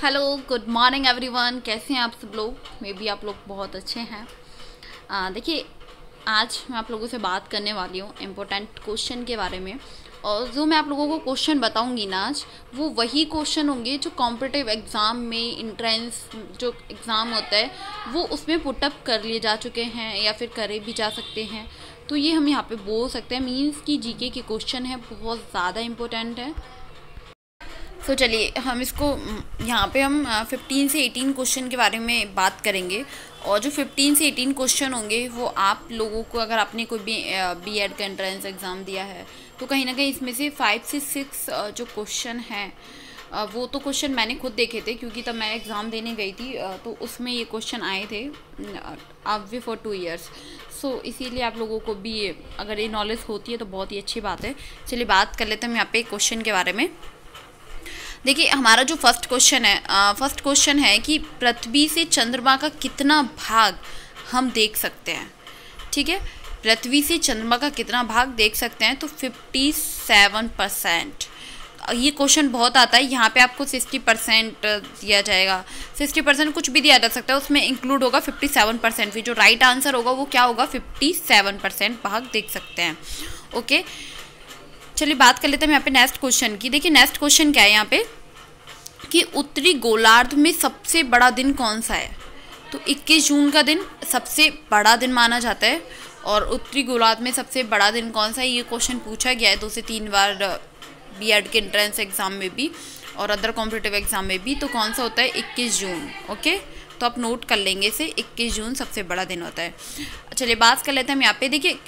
Hello, good morning everyone. कैसे हैं आप सब लोग? मे बी आप लोग बहुत अच्छे हैं। देखिए, आज मैं आप लोगों से बात करने वाली हूँ इम्पोर्टेंट क्वेश्चन के बारे में। और जो मैं आप लोगों को क्वेश्चन बताऊंगी ना आज, वो वही क्वेश्चन होंगे जो कॉम्पिटिटिव एग्ज़ाम में, इंट्रेंस जो एग्ज़ाम होता है वो उसमें पुटअप कर लिए जा चुके हैं या फिर करे भी जा सकते हैं। तो ये हम यहाँ पे बोल सकते हैं मीन्स कि जीके के क्वेश्चन है, बहुत ज़्यादा इम्पोर्टेंट है। तो चलिए हम इसको यहाँ पे हम 15 से 18 क्वेश्चन के बारे में बात करेंगे। और जो 15 से 18 क्वेश्चन होंगे वो आप लोगों को, अगर आपने कोई भी बीएड का एंट्रेंस एग्ज़ाम दिया है तो कहीं ना कहीं इसमें से 5 से 6 जो क्वेश्चन हैं वो तो क्वेश्चन मैंने खुद देखे थे, क्योंकि तब मैं एग्ज़ाम देने गई थी तो उसमें ये क्वेश्चन आए थे अब बिफोर 2 ईयर्स। सो इसीलिए आप लोगों को भी अगर ये नॉलेज होती है तो बहुत ही अच्छी बात है। चलिए बात कर लेते हैं हम यहाँ पे क्वेश्चन के बारे में। देखिए, हमारा जो फर्स्ट क्वेश्चन है कि पृथ्वी से चंद्रमा का कितना भाग हम देख सकते हैं। ठीक है, पृथ्वी से चंद्रमा का कितना भाग देख सकते हैं, तो 57%। ये क्वेश्चन बहुत आता है, यहाँ पे आपको 60% दिया जाएगा। 60% कुछ भी दिया जा सकता है, उसमें इंक्लूड होगा 57% भी। जो राइट आंसर होगा वो क्या होगा, 57% भाग देख सकते हैं। ओके, चलिए बात कर लेते हैं यहाँ पे नेक्स्ट क्वेश्चन की। देखिए नेक्स्ट क्वेश्चन क्या है यहाँ पे कि उत्तरी गोलार्ध में सबसे बड़ा दिन कौन सा है। तो 21 जून का दिन सबसे बड़ा दिन माना जाता है। और उत्तरी गोलार्ध में सबसे बड़ा दिन कौन सा है, ये क्वेश्चन पूछा गया है 2 से 3 बार बीएड के एंट्रेंस एग्ज़ाम में भी और अदर कॉम्पिटिटिव एग्ज़ाम में भी। तो कौन सा होता है, 21 जून। ओके, तो आप नोट कर लेंगे इसे, 21 जून सबसे बड़ा दिन होता है। चलिए बात कर लेते हैं हम यहाँ पे। देखिए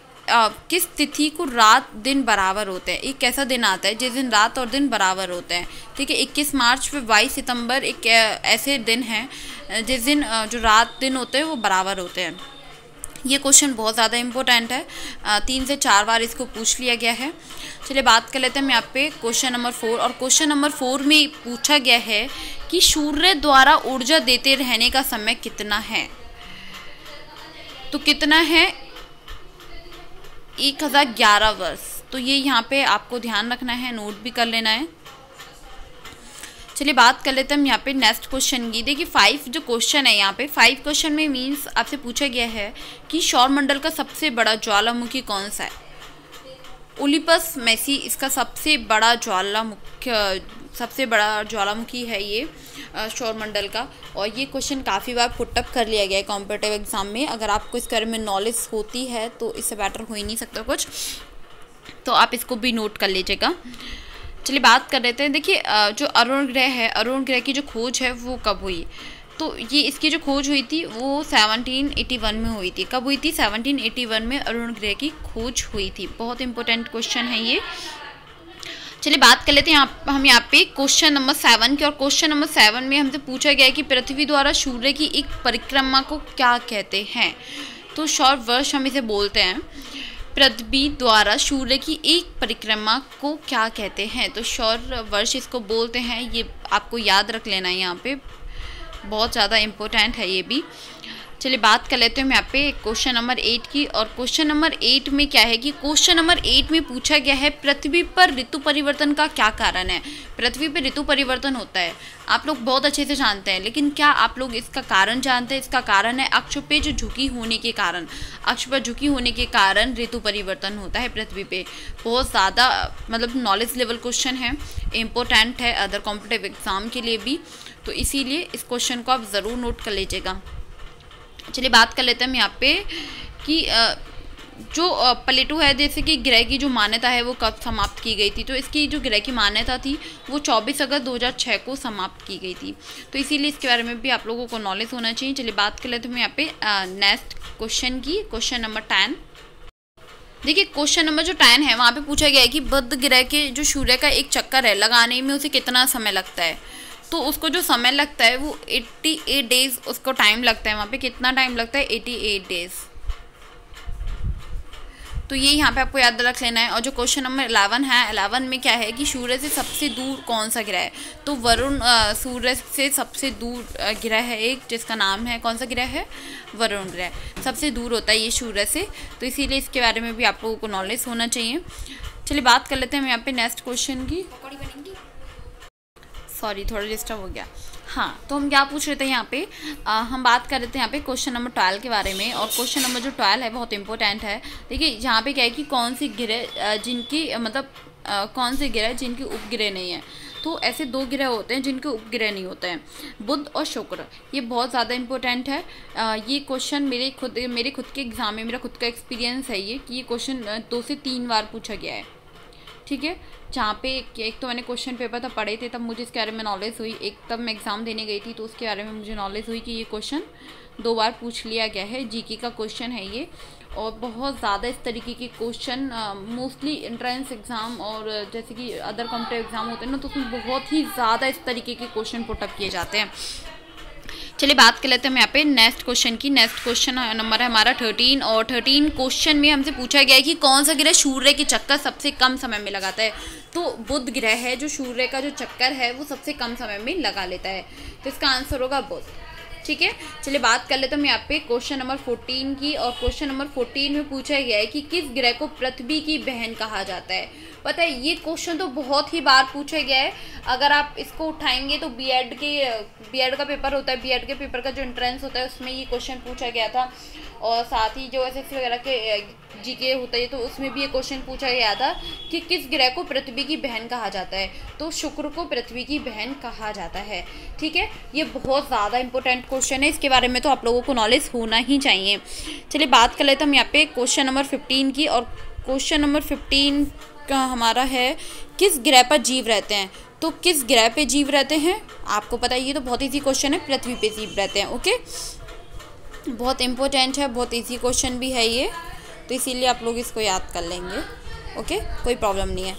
किस तिथि को रात दिन बराबर होते हैं। एक ऐसा दिन आता है जिस दिन रात और दिन बराबर होते हैं। ठीक है, 21 मार्च फिर 22 सितंबर एक ऐसे दिन हैं जिस दिन जो रात दिन होते हैं वो बराबर होते हैं। ये क्वेश्चन बहुत ज़्यादा इम्पोर्टेंट है, 3 से 4 बार इसको पूछ लिया गया है। चलिए बात कर लेते हैं हम यहाँ पे क्वेश्चन नंबर 4। और क्वेश्चन नंबर 4 में पूछा गया है कि सूर्य द्वारा ऊर्जा देते रहने का समय कितना है। तो कितना है, 1011 वर्ष। तो ये यहाँ पे आपको ध्यान रखना है, नोट भी कर लेना है। चलिए बात कर लेते हैं हम यहाँ पे नेक्स्ट क्वेश्चन की। देखिए 5 जो क्वेश्चन है यहाँ पे, 5 क्वेश्चन में मीन्स आपसे पूछा गया है कि सौरमंडल का सबसे बड़ा ज्वालामुखी कौन सा है। ओलिपस मेसी इसका सबसे बड़ा ज्वालामुखी है ये सौरमंडल का। और ये क्वेश्चन काफ़ी बार पुटअप कर लिया गया है कॉम्पिटिटिव एग्ज़ाम में। अगर आपको इसके बारे में नॉलेज होती है तो इससे बेटर हो ही नहीं सकता कुछ, तो आप इसको भी नोट कर लीजिएगा। चलिए बात कर लेते हैं। देखिए जो अरुण ग्रह है, अरुण ग्रह की जो खोज है वो कब हुई। तो ये इसकी जो खोज हुई थी वो 1781 में हुई थी। कब हुई थी, 1781 में अरुण ग्रह की खोज हुई थी। बहुत इंपॉर्टेंट क्वेश्चन है ये। चलिए बात कर लेते हैं हम यहाँ पे क्वेश्चन नंबर 7 की। और क्वेश्चन नंबर 7 में हमसे पूछा गया है कि पृथ्वी द्वारा सूर्य की एक परिक्रमा को क्या कहते हैं। तो सौर वर्ष हम इसे बोलते हैं। पृथ्वी द्वारा सूर्य की एक परिक्रमा को क्या कहते हैं, तो सौर वर्ष इसको बोलते हैं। ये आपको याद रख लेना है, यहाँ पे बहुत ज़्यादा इम्पोर्टेंट है ये भी। चलिए बात कर लेते हैं हम यहाँ पे क्वेश्चन नंबर 8 की। और क्वेश्चन नंबर 8 में क्या है कि क्वेश्चन नंबर 8 में पूछा गया है पृथ्वी पर ऋतु परिवर्तन का क्या कारण है। पृथ्वी पर ऋतु परिवर्तन होता है, आप लोग बहुत अच्छे से जानते हैं, लेकिन क्या आप लोग इसका कारण जानते हैं। इसका कारण है अक्ष पे जो झुकी होने के कारण, अक्ष पर झुकी होने के कारण ऋतु परिवर्तन होता है पृथ्वी पे। बहुत ज़्यादा मतलब नॉलेज लेवल क्वेश्चन है, इम्पोर्टेंट है अदर कॉम्पिटिटिव एग्ज़ाम के लिए भी। तो इसीलिए इस क्वेश्चन को आप ज़रूर नोट कर लीजिएगा। चलिए बात कर लेते हैं हम यहाँ पे कि जो प्लेटो है, जैसे कि ग्रह की जो मान्यता है वो कब समाप्त की गई थी। तो इसकी जो ग्रह की मान्यता थी वो 24 अगस्त 2006 को समाप्त की गई थी। तो इसीलिए इसके बारे में भी आप लोगों को नॉलेज होना चाहिए। चलिए बात कर लेते हैं हम यहाँ पे नेक्स्ट क्वेश्चन की, क्वेश्चन नंबर 10। देखिए क्वेश्चन नंबर जो 10 है वहाँ पे पूछा गया है कि बुध ग्रह के जो सूर्य का एक चक्कर है लगाने में उसे कितना समय लगता है। तो उसको जो समय लगता है वो 88 डेज उसको टाइम लगता है। वहाँ पे कितना टाइम लगता है, 88 डेज। तो ये यहाँ पे आपको याद रख लेना है। और जो क्वेश्चन नंबर 11 है, 11 में क्या है कि सूर्य से सबसे दूर कौन सा ग्रह है। तो वरुण सूर्य से सबसे दूर ग्रह है एक, जिसका नाम है, कौन सा ग्रह है, वरुण ग्रह सबसे दूर होता है ये सूर्य से। तो इसीलिए इसके बारे में भी आप लोगों को नॉलेज होना चाहिए। चलिए बात कर लेते हैं हम यहाँ पे नेक्स्ट क्वेश्चन की। सॉरी थोड़ा डिस्टर्ब हो गया। हाँ, तो हम क्या पूछ रहे थे यहाँ पे, हम बात कर रहे थे यहाँ पे क्वेश्चन नंबर 12 के बारे में। और क्वेश्चन नंबर जो 12 है बहुत इंपॉर्टेंट है। देखिए यहाँ पे क्या है कि कौन सी ग्रह जिनकी मतलब कौन से ग्रह जिनके उपग्रह नहीं है। तो ऐसे 2 ग्रह होते हैं जिनके उपग्रह नहीं होते हैं, बुध और शुक्र। ये बहुत ज़्यादा इंपॉर्टेंट है। ये क्वेश्चन मेरे खुद के एग्ज़ाम में मेरा खुद का एक्सपीरियंस है ये, कि ये क्वेश्चन 2 से 3 बार पूछा गया है। ठीक है, जहाँ पे एक तो मैंने क्वेश्चन पेपर तब पढ़े थे, तब मुझे इसके बारे में नॉलेज हुई। एक तब मैं एग्ज़ाम देने गई थी तो उसके बारे में मुझे नॉलेज हुई कि ये क्वेश्चन 2 बार पूछ लिया गया है। जीके का क्वेश्चन है ये, और बहुत ज़्यादा इस तरीके के क्वेश्चन मोस्टली एंट्रेंस एग्ज़ाम और जैसे कि अदर कॉम्पिटिटिव एग्ज़ाम होते हैं ना, तो उसमें बहुत ही ज़्यादा इस तरीके के क्वेश्चन पुटअप किए जाते हैं। चलिए बात कर लेते हैं हम यहाँ पे नेक्स्ट क्वेश्चन की। नेक्स्ट क्वेश्चन नंबर है हमारा 13, और 13 क्वेश्चन में हमसे पूछा गया है कि कौन सा ग्रह सूर्य के चक्कर सबसे कम समय में लगाता है। तो बुध ग्रह है जो सूर्य का जो चक्कर है वो सबसे कम समय में लगा लेता है, तो इसका आंसर होगा बुध। ठीक है, चलिए बात कर लेते हैं हम यहाँ पे क्वेश्चन नंबर 14 की। और क्वेश्चन नंबर 14 में पूछा गया है कि किस ग्रह को पृथ्वी की बहन कहा जाता है। पता है ये क्वेश्चन तो बहुत ही बार पूछा गया है। अगर आप इसको उठाएंगे तो बीएड का पेपर होता है, बीएड के पेपर का जो एंट्रेंस होता है उसमें ये क्वेश्चन पूछा गया था। और साथ ही जो एसएससी वगैरह के जीके होता है तो उसमें भी ये क्वेश्चन पूछा गया था कि किस ग्रह को पृथ्वी की बहन कहा जाता है। तो शुक्र को पृथ्वी की बहन कहा जाता है। ठीक है, ये बहुत ज़्यादा इंपॉर्टेंट क्वेश्चन है, इसके बारे में तो आप लोगों को नॉलेज होना ही चाहिए। चलिए बात कर लेते हैं हम यहाँ पे क्वेश्चन नंबर 15 की। और क्वेश्चन नंबर 15 का हमारा है किस ग्रह पर जीव रहते हैं। तो किस ग्रह पे जीव रहते हैं आपको पता है, ये तो बहुत ईजी क्वेश्चन है, पृथ्वी पे जीव रहते हैं। ओके, बहुत इंपॉर्टेंट है, बहुत ईजी क्वेश्चन भी है ये, तो इसीलिए आप लोग इसको याद कर लेंगे। ओके, कोई प्रॉब्लम नहीं है।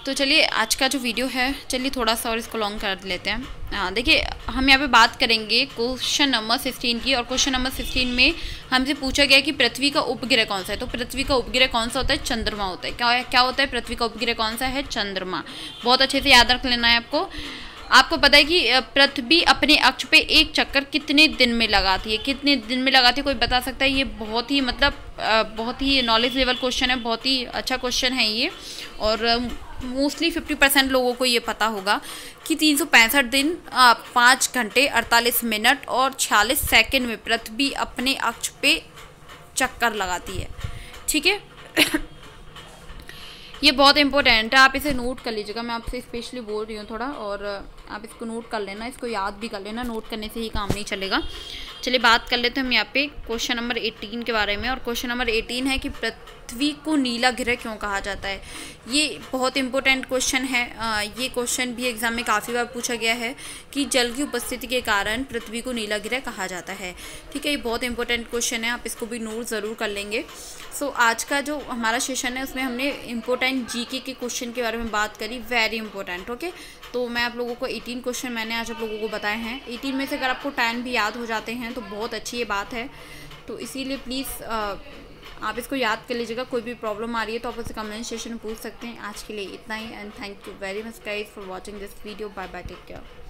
तो चलिए आज का जो वीडियो है, चलिए थोड़ा सा और इसको लॉन्ग कर लेते हैं। हाँ देखिए, हम यहाँ पे बात करेंगे क्वेश्चन नंबर 16 की। और क्वेश्चन नंबर 16 में हमसे पूछा गया कि पृथ्वी का उपग्रह कौन सा है। तो पृथ्वी का उपग्रह कौन सा होता है, चंद्रमा होता है। क्या होता है पृथ्वी का उपग्रह कौन सा है, चंद्रमा। बहुत अच्छे से याद रख लेना है आपको। आपको पता है कि पृथ्वी अपने अक्ष पे एक चक्कर कितने दिन में लगाती है, कितने दिन में लगाती है, कोई बता सकता है। ये बहुत ही बहुत ही नॉलेज लेवल क्वेश्चन है, बहुत ही अच्छा क्वेश्चन है ये। और मोस्टली 50% लोगों को ये पता होगा कि 365 दिन 5 घंटे 48 मिनट और 46 सेकंड में पृथ्वी अपने अक्ष पे चक्कर लगाती है। ठीक है ये बहुत इंपॉर्टेंट है, आप इसे नोट कर लीजिएगा। मैं आपसे स्पेशली बोल रही हूँ थोड़ा, और आप इसको नोट कर लेना, इसको याद भी कर लेना। नोट करने से ही काम नहीं चलेगा। चलिए बात कर लेते हैं हम यहाँ पे क्वेश्चन नंबर 18 के बारे में। और क्वेश्चन नंबर 18 है कि पृथ्वी को नीला ग्रह क्यों कहा जाता है। ये बहुत इंपॉर्टेंट क्वेश्चन है। ये क्वेश्चन भी एग्जाम में काफ़ी बार पूछा गया है कि जल की उपस्थिति के कारण पृथ्वी को नीला ग्रह कहा जाता है। ठीक है, ये बहुत इंपॉर्टेंट क्वेश्चन है, आप इसको भी नोट ज़रूर कर लेंगे। सो आज का जो हमारा सेशन है उसमें हमने इंपॉर्टेंट जीके के क्वेश्चन के बारे में बात करी, वेरी इंपॉर्टेंट। ओके, तो मैं आप लोगों को 18 क्वेश्चन मैंने आज आप लोगों को बताए हैं। 18 में से अगर आपको 10 भी याद हो जाते हैं तो बहुत अच्छी ये बात है। तो इसीलिए प्लीज़ आप इसको याद कर लीजिएगा। कोई भी प्रॉब्लम आ रही है तो आप उसे कमेंट सेक्शन में पूछ सकते हैं। आज के लिए इतना ही, and thank you very much guys for watching this video. Bye bye, take care.